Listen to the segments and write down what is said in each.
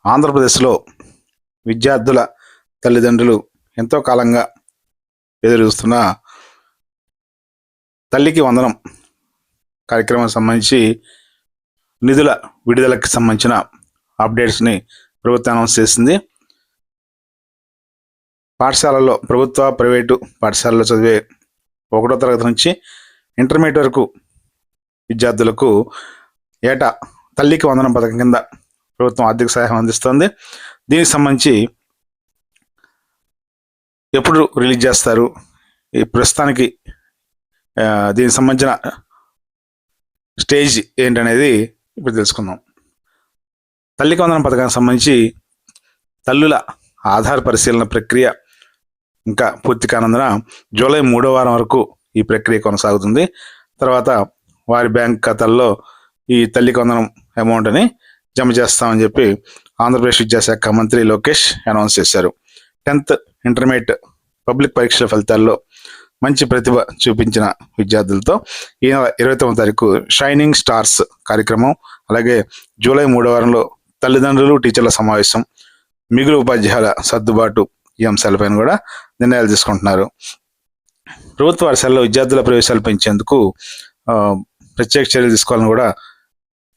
ఆంధ్రప్రదేశ్లో విద్యార్థుల తల్లిదండ్రులు ఎంతో కాలంగా ఎదురుచూస్తున్న తల్లికి వందనం కార్యక్రమానికి సంబంధించి నిధుల విడుదలకి సంబంధించిన అప్డేట్స్ని ప్రభుత్వం అనౌన్స్ చేసింది. పాఠశాలల్లో ప్రభుత్వ ప్రైవేటు పాఠశాలలో చదివే 1వ తరగతి నుంచి ఇంటర్మీడియట్ వరకు విద్యార్థులకు ఏటా తల్లికి వందనం పథకం కింద ప్రభుత్వం ఆర్థిక సహాయం అందిస్తుంది. దీనికి సంబంధించి ఎప్పుడు రిలీజ్ చేస్తారు, ఈ ప్రస్తుతానికి దీనికి సంబంధించిన స్టేజ్ ఏంటనేది ఇప్పుడు తెలుసుకుందాం. తల్లికి వందనం పథకానికి సంబంధించి తల్లుల ఆధార్ పరిశీలన ప్రక్రియ ఇంకా పూర్తి కానందున జూలై 3వ వారం వరకు ఈ ప్రక్రియ కొనసాగుతుంది. తర్వాత వారి బ్యాంక్ ఖాతాల్లో ఈ తల్లికి వందనం అమౌంట్ని జమ చేస్తామని చెప్పి ఆంధ్రప్రదేశ్ విద్యాశాఖ మంత్రి లోకేష్ అనౌన్స్ చేశారు. 10th ఇంటర్మీడియట్ పబ్లిక్ పరీక్షల ఫలితాల్లో మంచి ప్రతిభ చూపించిన విద్యార్థులతో ఈ నెల 29వ తారీఖు షైనింగ్ స్టార్స్ కార్యక్రమం, అలాగే జూలై 3వ వారంలో తల్లిదండ్రులు టీచర్ల సమావేశం, మిగులు ఉపాధ్యాయుల సర్దుబాటు ఈ అంశాలపైన కూడా నిర్ణయాలు తీసుకుంటున్నారు. ప్రభుత్వ పాఠశాలలో విద్యార్థుల ప్రవేశాలు పెంచేందుకు ప్రత్యేక చర్యలు తీసుకోవాలని కూడా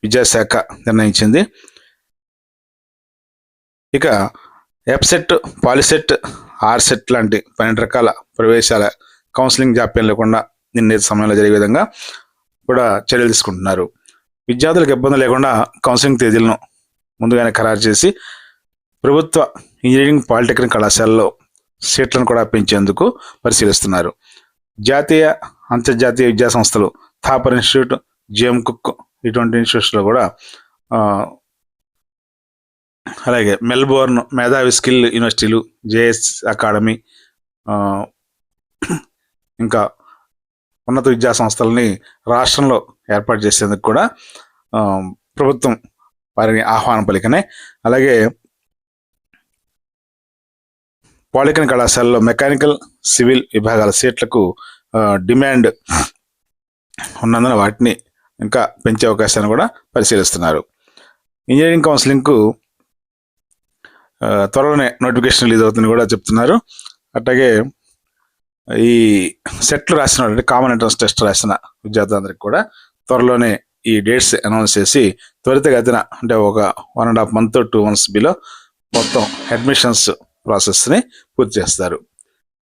విద్యాశాఖ నిర్ణయించింది. ఇక ఎప్సెట్, పాలిసెట్, ఆర్సెట్ లాంటి 12 రకాల ప్రవేశాల కౌన్సిలింగ్ జాప్యం లేకుండా నిర్ణీత సమయంలో జరిగే విధంగా కూడా చర్యలు తీసుకుంటున్నారు. విద్యార్థులకు ఇబ్బంది లేకుండా కౌన్సిలింగ్ తేదీలను ముందుగానే ఖరారు చేసి ప్రభుత్వ ఇంజనీరింగ్ పాలిటెక్నిక్ కళాశాలలో సీట్లను కూడా పెంచేందుకు పరిశీలిస్తున్నారు. జాతీయ అంతర్జాతీయ విద్యా సంస్థలు, థాపర్ ఇన్స్టిట్యూట్, జేఎం కుక్ ఇటువంటి ఇన్స్టిట్యూట్స్లో కూడా, అలాగే మెల్బోర్న్ మేధావి స్కిల్ యూనివర్సిటీలు, జేఎస్ అకాడమీ, ఇంకా ఉన్నత విద్యా సంస్థలని రాష్ట్రంలో ఏర్పాటు చేసేందుకు కూడా ప్రభుత్వం వారిని ఆహ్వానం పలికనే. అలాగే పాలిటెక్నిక్ కళాశాలలో మెకానికల్, సివిల్ విభాగాల సీట్లకు డిమాండ్ ఉన్నందున వాటిని ఇంకా పెంచే అవకాశాన్ని కూడా పరిశీలిస్తున్నారు. ఇంజనీరింగ్ కౌన్సిలింగ్కు త్వరలోనే నోటిఫికేషన్ రిలీజ్ అవుతుందని కూడా చెప్తున్నారు. అట్లాగే ఈ సెట్లు రాసిన కామన్ ఎంట్రన్స్ టెస్ట్ రాసిన విద్యార్థులందరికీ కూడా త్వరలోనే ఈ డేట్స్ అనౌన్స్ చేసి త్వరితగతిన, అంటే ఒక 1.5 month 2 months బిలో మొత్తం అడ్మిషన్స్ ప్రాసెస్ని పూర్తి చేస్తారు.